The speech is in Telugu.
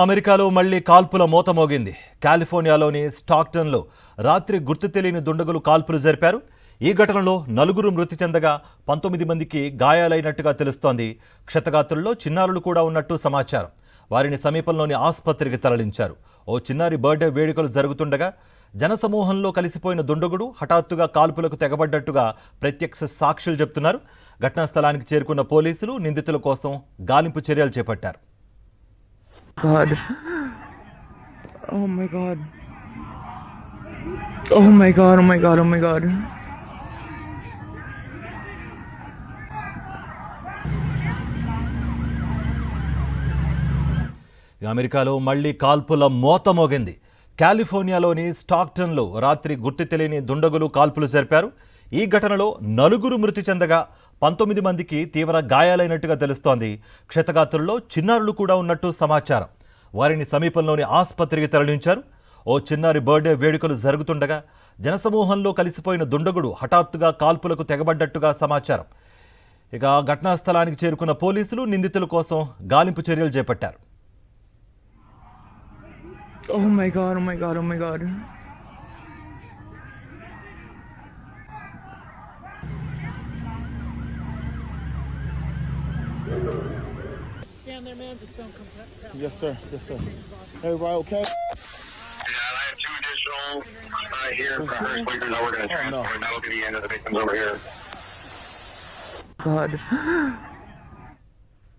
అమెరికాలో మళ్లీ కాల్పుల మోత మోగింది. కాలిఫోర్నియాలోని స్టాక్టన్లో రాత్రి గుర్తు తెలియని దుండగులు కాల్పులు జరిపారు. ఈ ఘటనలో 4 మృతి చెందగా 19 మందికి గాయాలైనట్టుగా తెలుస్తోంది. క్షతగాత్రుల్లో చిన్నారులు కూడా ఉన్నట్టు సమాచారం. వారిని సమీపంలోని ఆసుపత్రికి తరలించారు. ఓ చిన్నారి బర్త్డే వేడుకలు జరుగుతుండగా జనసమూహంలో కలిసిపోయిన దుండగుడు హఠాత్తుగా కాల్పులకు తెగబడ్డట్టుగా ప్రత్యక్ష సాక్షులు చెబుతున్నారు. ఘటనా స్థలానికి చేరుకున్న పోలీసులు నిందితుల కోసం గాలింపు చర్యలు చేపట్టారు. God. Oh my God. Oh my God. Oh my God. Oh my God. అమెరికాలో మళ్లీ కాల్పుల మోత మోగింది. కాలిఫోర్నియాలోని స్టాక్టన్లో రాత్రి గుర్తు తెలియని దుండగులు కాల్పులు జరిపారు. ఈ ఘటనలో 4 మృతి చెందగా 19 మందికి తీవ్ర గాయాలైనట్టుగా తెలుస్తోంది. క్షతగాత్రుల్లో చిన్నారులు కూడా ఉన్నట్టు సమాచారం. వారిని సమీపంలోని ఆసుపత్రికి తరలించారు. ఓ చిన్నారి బర్త్డే వేడుకలు జరుగుతుండగా జనసమూహంలో కలిసిపోయిన దుండగుడు హఠాత్తుగా కాల్పులకు తెగబడ్డట్టుగా సమాచారం. ఇక ఘటనా స్థలానికి చేరుకున్న పోలీసులు నిందితుల కోసం గాలింపు చర్యలు చేపట్టారు. Oh my God. Oh my God. Oh my God. Stand there, man. Just don't come past. Yes, sir. Yes, sir. Everybody okay? Yeah, I have 2 additional here for her speakers that we're going to transfer. That'll be the end of the victims over here. God.